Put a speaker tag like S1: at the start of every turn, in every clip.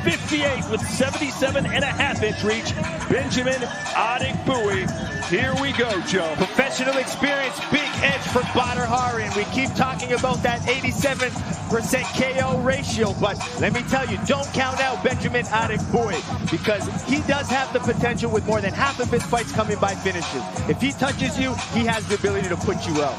S1: 58 with 77.5-inch reach, Benjamin Adegbuyi. Here we go, Joe.
S2: Professional experience, big edge for Badr Hari, and we keep talking about that 87% KO ratio, but let me tell you, don't count out Benjamin Adegbuyi, because he does have the potential with more than half of his fights coming by finishes. If he touches you, he has the ability to put you out.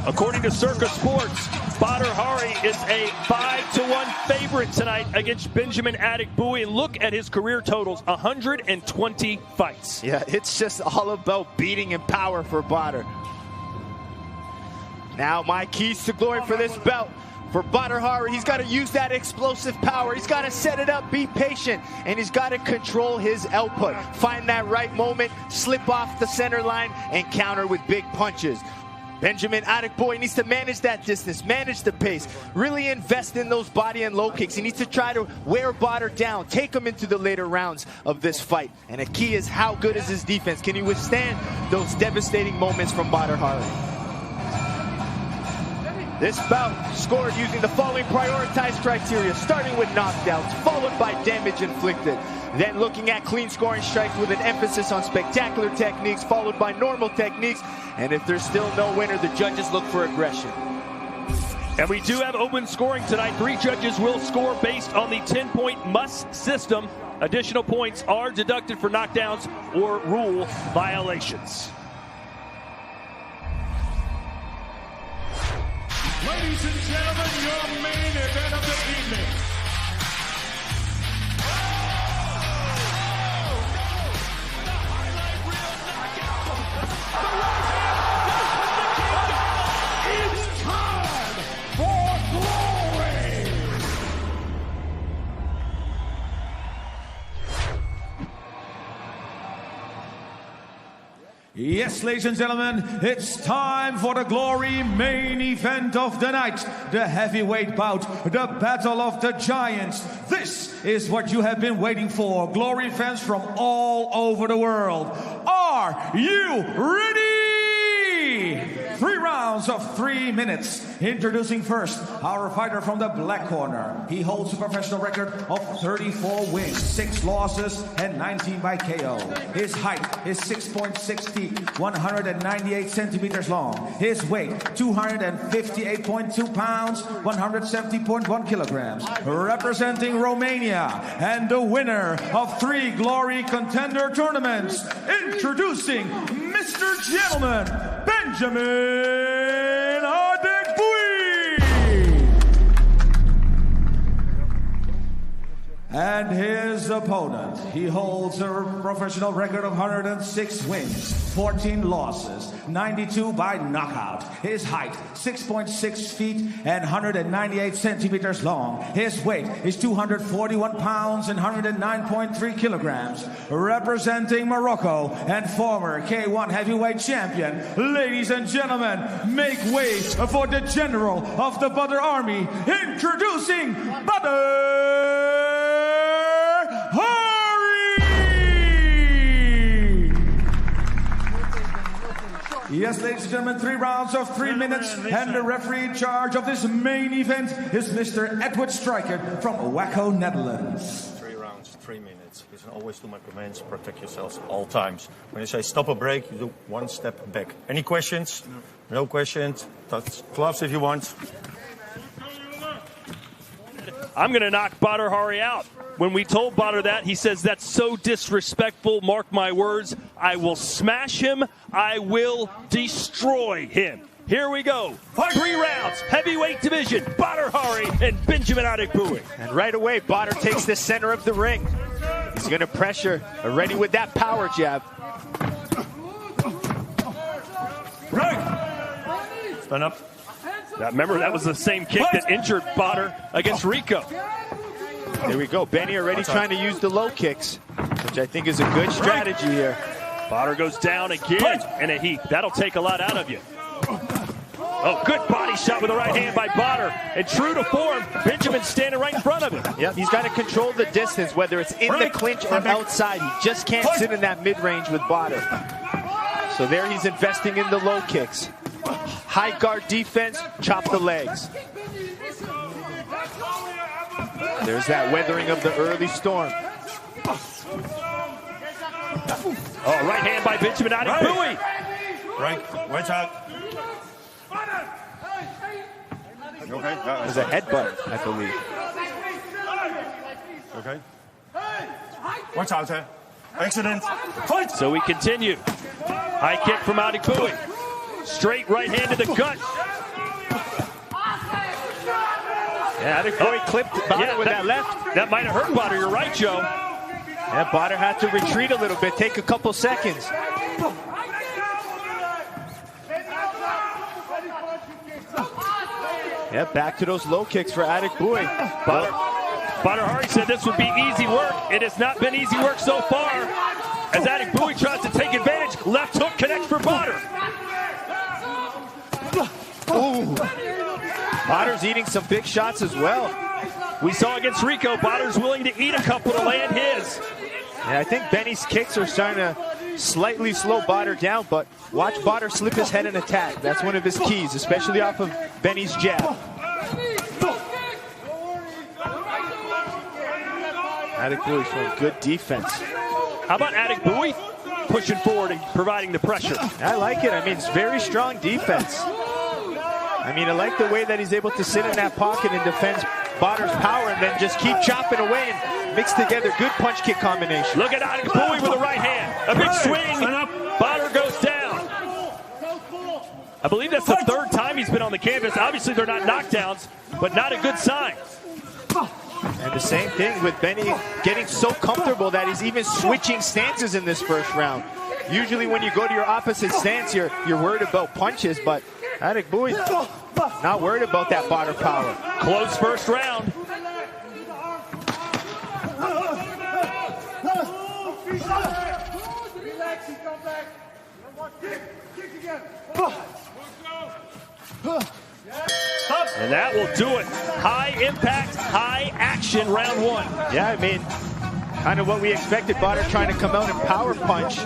S1: According to Circa Sports, Badr Hari is a 5-1 favorite tonight against Benjamin Adegbuyi. And look at his career totals, 120 fights.
S2: Yeah, it's just all about beating and power for Badr. Now, my keys to glory for this belt. For Badr Hari, he's got to use that explosive power. He's got to set it up, be patient, and he's got to control his output. Find that right moment, slip off the center line, and counter with big punches. Benjamin Adegbuyi needs to manage that distance, manage the pace, really invest in those body and low kicks. He needs to try to wear Badr down, take him into the later rounds of this fight. And the key is, how good is his defense? Can he withstand those devastating moments from Badr Hari? This bout scored using the following prioritized criteria, starting with knockdowns, followed by damage inflicted. Then looking at clean scoring strikes with an emphasis on spectacular techniques, followed by normal techniques. And if there's still no winner, the judges look for aggression.
S1: And we do have open scoring tonight. 3 judges will score based on the 10-point must system. Additional points are deducted for knockdowns or rule violations.
S3: Ladies and gentlemen, your main event of the evening. It's time for glory! Yes, ladies and gentlemen, it's time for the glory main event of the night. The heavyweight bout, the battle of the giants. This is what you have been waiting for. Glory fans from all over the world. Are you ready? 3 rounds of 3 minutes. Introducing first, our fighter from the black corner. He holds a professional record of 34 wins, 6 losses, and 19 by KO. His height is 6.6 feet, 198 centimeters long. His weight, 258.2 pounds, 170.1 kilograms. Representing Romania and the winner of 3 Glory Contender tournaments. Introducing Mr. Gentleman, Benjamin Adegbuyi. And his opponent, he holds a professional record of 106 wins, 14 losses, 92 by knockout. His height, 6.6 feet and 198 centimeters long. His weight is 241 pounds and 109.3 kilograms. Representing Morocco and former K1 heavyweight champion, ladies and gentlemen, make way for the general of the Badr Army, introducing Badr Hari! Yes, ladies and gentlemen, 3 rounds of 3 minutes, and the referee in charge of this main event is Mr. Edward Stryker from Waco, Netherlands.
S4: 3 rounds, 3 minutes. Listen, always do my commands, protect yourselves all times. When you say stop a break, you do 1 step back. Any questions? No questions. Touch gloves if you want.
S1: I'm going to knock Badr Hari out. When we told Badr that, he says, that's so disrespectful. Mark my words. I will smash him. I will destroy him. Here we go. 3 rounds, heavyweight division, Badr Hari and Benjamin Adegbuyi.
S2: And right away, Badr takes the center of the ring. He's going to pressure, ready with that power jab.
S4: Right. Stand up.
S1: Remember, that was the same kick that injured Badr against Rico.
S2: Here we go. Benny already trying to use the low kicks, which I think is a good strategy here.
S1: Badr goes down again in a heat. That'll take a lot out of you. Oh, good body shot with the right hand by Badr. And true to form, Benjamin's standing right in front of him.
S2: Yep, he's got to control the distance, whether it's in the clinch or outside. He just can't sit in that mid-range with Badr. So there he's investing in the low kicks. High guard defense, chop the legs. There's that weathering of the early storm.
S1: Oh, right hand by Benjamin Adegbuyi.
S4: Right, watch out. You okay?
S2: There's a headbutt, I believe.
S4: Okay. Watch out there. Accident. Fight!
S1: So we continue. High kick from Adegbuyi. Straight right hand to the gut.
S2: Yeah, Adegbuyi clipped Badr with that left.
S1: That might have hurt Badr. You're right, Joe.
S2: Yeah, Badr had to retreat a little bit, take a couple seconds. Yeah, back to those low kicks for Adegbuyi.
S1: Badr Hari said this would be easy work. It has not been easy work so far. As Adegbuyi tries to take advantage, left hook connects for Badr.
S2: Ooh. Badr's eating some big shots as well.
S1: We saw against Rico, Badr's willing to eat a couple to land his.
S2: And I think Benny's kicks are starting to slightly slow Badr down, but watch Badr slip his head and attack. That's one of his keys, especially off of Benny's jab. Adegbuyi showing good defense.
S1: How about Adegbuyi pushing forward and providing the pressure?
S2: I like it. I mean, it's very strong defense. I mean, I like the way that he's able to sit in that pocket and defend Badr's power and then just keep chopping away and mix together good punch-kick combination.
S1: Look at Adegbuyi with the right hand. A big swing. Badr goes down. I believe that's the third time he's been on the canvas. Obviously, they're not knockdowns, but not a good sign.
S2: And the same thing with Benny getting so comfortable that he's even switching stances in this first round. Usually when you go to your opposite stance, you're worried about punches, but Adegbuyi not worried about that Badr power.
S1: Close first round. And that will do it. High impact, high action, round one.
S2: Yeah, I mean, kind of what we expected. Badr trying to come out and power punch.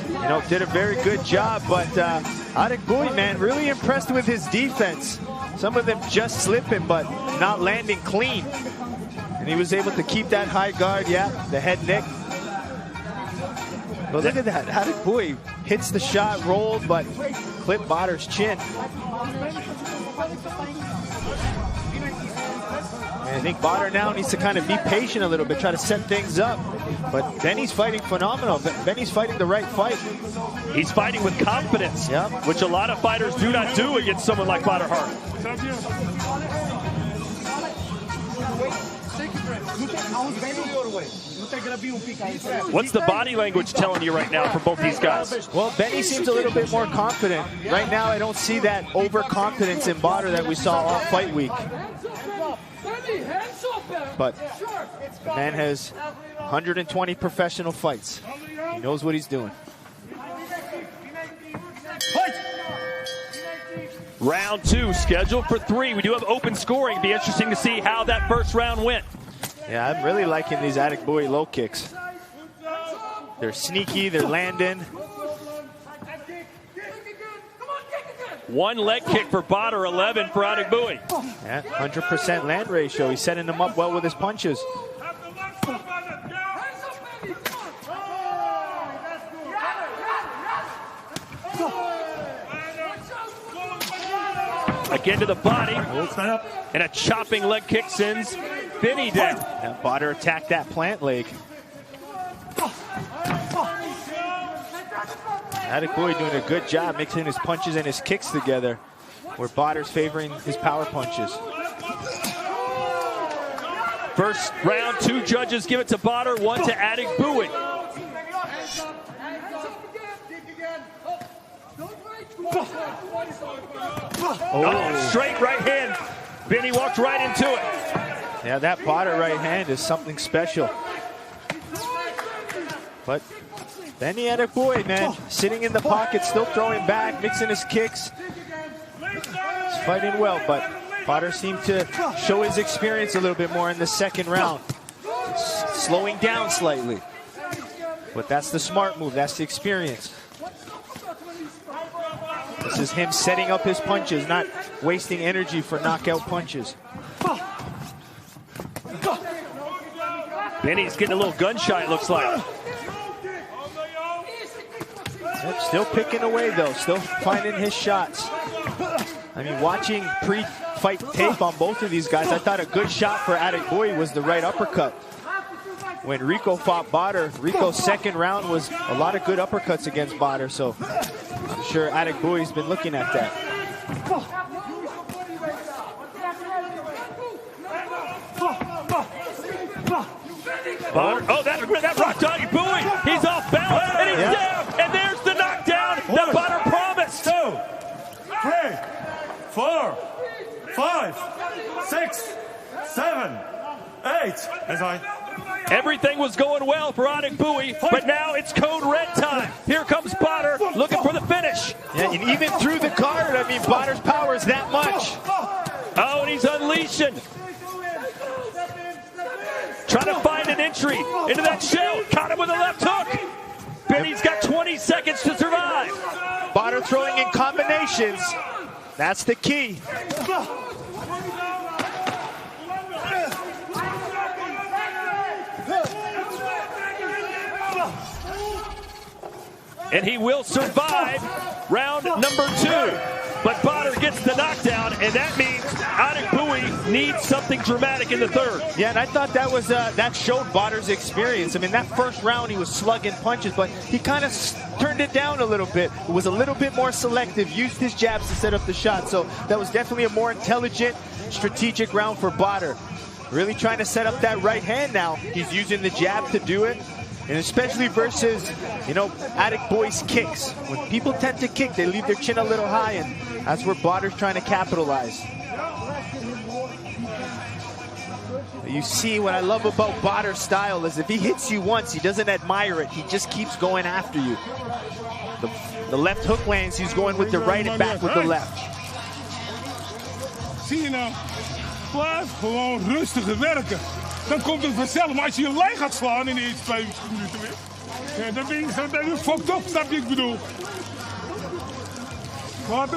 S2: You know, did a very good job, but Adegbuyi, man, really impressed with his defense. Some of them just slipping, but not landing clean. And he was able to keep that high guard, yeah, the head nick. But look at that, Adegbuyi hits the shot, rolls, but clipped Badr's chin. And I think Badr now needs to kind of be patient a little bit, try to set things up. But Benny's fighting phenomenal. Benny's fighting the right fight.
S1: He's fighting with confidence,
S2: yeah,
S1: which a lot of fighters do not do against someone like Badr Hari. What's the body language telling you right now from both these guys?
S2: Well, Benny seems a little bit more confident. Right now, I don't see that overconfidence in Badr that we saw all fight week. But the man has 120 professional fights. He knows what he's doing.
S1: Round two, scheduled for 3. We do have open scoring. It'd be interesting to see how that first round went.
S2: Yeah, I'm really liking these Adegbuyi low kicks. They're sneaky, they're landing.
S1: One leg kick for Badr, 11 for Adegbuyi.
S2: Yeah, 100% land ratio. He's setting them up well with his punches.
S1: Again to the body, and a chopping leg kick sends Benny down.
S2: And Badr attacked that plant leg. Adegbuyi doing a good job mixing his punches and his kicks together, where Badr's favoring his power punches.
S1: First round, 2 judges give it to Badr, 1 to Adegbuyi. Oh, straight right hand. Benny walked right into it.
S2: Yeah, that Badr right hand is something special. But Benny Adegbuyi, man, sitting in the pocket, still throwing back, mixing his kicks. He's fighting well, but Badr seemed to show his experience a little bit more in the second round. Slowing down slightly. But that's the smart move, that's the experience. This is him setting up his punches, not wasting energy for knockout punches.
S1: Benny's getting a little gun shy, it looks like.
S2: Still picking away, though. Still finding his shots. I mean, watching pre-fight tape on both of these guys, I thought a good shot for Adegbuyi was the right uppercut. When Rico fought Badr, Rico's second round was a lot of good uppercuts against Badr, so I'm sure Adegbuyi's been looking at that.
S1: Badr, oh, that rocked Adegbuyi. He's off balance, and he's down, and there's the knockdown that Badr promised.
S4: 2, 3, 4, 5, 6, 7, 8. That's right.
S1: Everything was going well for Adegbuyi, but now it's code red time. Here comes Badr looking for the finish.
S2: Yeah, and even through the guard, I mean, Badr's power is that much.
S1: Oh, and he's unleashing. Trying to find an entry into that shell. Caught him with a left hook. Benny's got 20 seconds to survive.
S2: Badr throwing in combinations. That's the key.
S1: And he will survive round number 2. But Badr gets the knockdown, and that means Adegbuyi needs something dramatic in the third.
S2: Yeah, and I thought that was that showed Badr's experience. I mean, that first round he was slugging punches, but he kind of turned it down a little bit. It was a little bit more selective, used his jabs to set up the shot. So that was definitely a more intelligent, strategic round for Badr. Really trying to set up that right hand now. He's using the jab to do it. And especially versus, you know, Adegbuyi's kicks. When people tend to kick, they leave their chin a little high, and that's where Badr's trying to capitalize. You see, what I love about Badr's style is if he hits you once, he doesn't admire it. He just keeps going after you. The left hook lands, he's going with the right and back with the left.
S5: Zie je nou, blijf gewoon rustiger werken. Dan komt het vanzelf. Maar als je je lijn gaat slaan in de eerste 2 minuten weer, ja, dan ben je fucked up, snap je wat ik bedoel? Wat?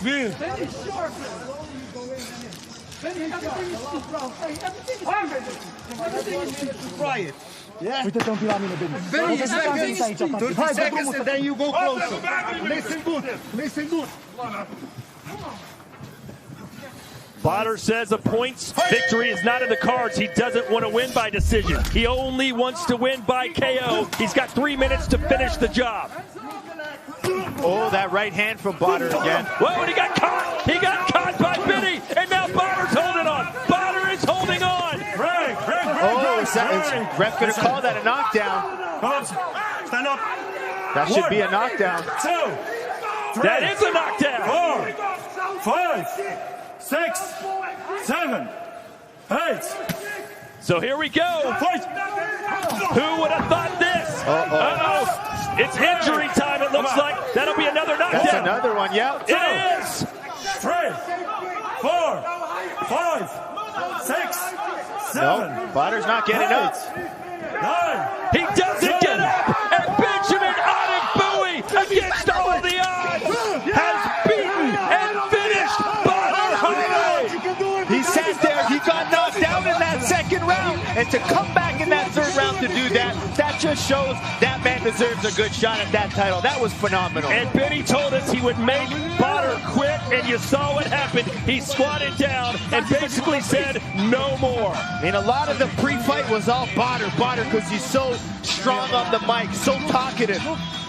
S5: Weer.
S6: Try it. Yeah.
S7: We don't feel in the business.
S6: 30 seconds and then you go closer. Listen good. Listen good.
S1: Badr says a points victory is not in the cards. He doesn't want to win by decision. He only wants to win by KO. He's got 3 minutes to finish the job.
S2: Oh, that right hand from Badr again.
S1: Whoa, and he got caught. He got caught by Benny, and now Badr's holding on. Badr is holding on.
S2: Oh, is ref going to call that a knockdown?
S4: Stand up.
S2: That should be a knockdown.
S4: 2, 3.
S1: That is a knockdown.
S4: 4, 5. 6, 7, 8.
S1: So here we go.
S4: Fight.
S1: Who would have thought this? Uh-oh. It's injury time, it looks like. That'll be another knockdown.
S2: That's another one, yeah.
S1: It is.
S4: 3, 4, 5, 6, 7.
S2: No, Badr's not getting up.
S4: 9.
S1: He doesn't get up. And Benjamin Adegbuyi, against all the odds, has beaten and finished Badr Hari.
S2: He sat there, he got knocked down in that second round, and to come back in that third round to do that, that just shows that man deserves a good shot at that title. That was phenomenal.
S1: And Benny told us he would make Badr quit, and you saw what happened. He squatted down and basically said, no more.
S2: I mean, a lot of the pre-fight was all Badr, because he's so strong on the mic, so talkative.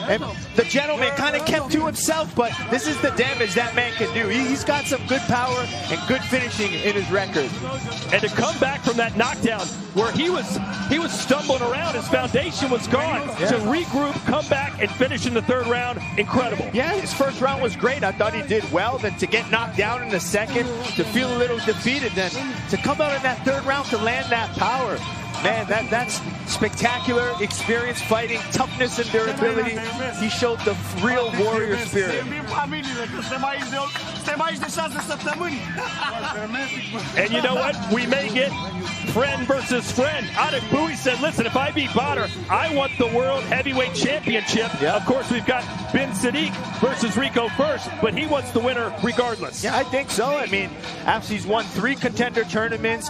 S2: And the gentleman kind of kept to himself, but this is the damage that man can do. He's got some good power and good finishing in his record.
S1: And to come back from that knockdown where he was stumbling around, his foundation was gone.
S2: Yeah.
S1: To regroup, come back, and finish in the third round, incredible.
S2: Yeah, his first round was great. I thought he did well. Then to get knocked down in the second, to feel a little defeated, then to come out in that third round to land that power. Man, that's spectacular experience fighting, toughness and durability. He showed the real warrior spirit.
S1: And you know what? We may get friend versus friend. Adegbuyi said, listen, if I beat Badr, I want the World Heavyweight Championship.
S2: Yeah.
S1: Of course, we've got Ben Sadiq versus Rico first, but he wants the winner regardless.
S2: Yeah, I think so. I mean, after he's won 3 contender tournaments,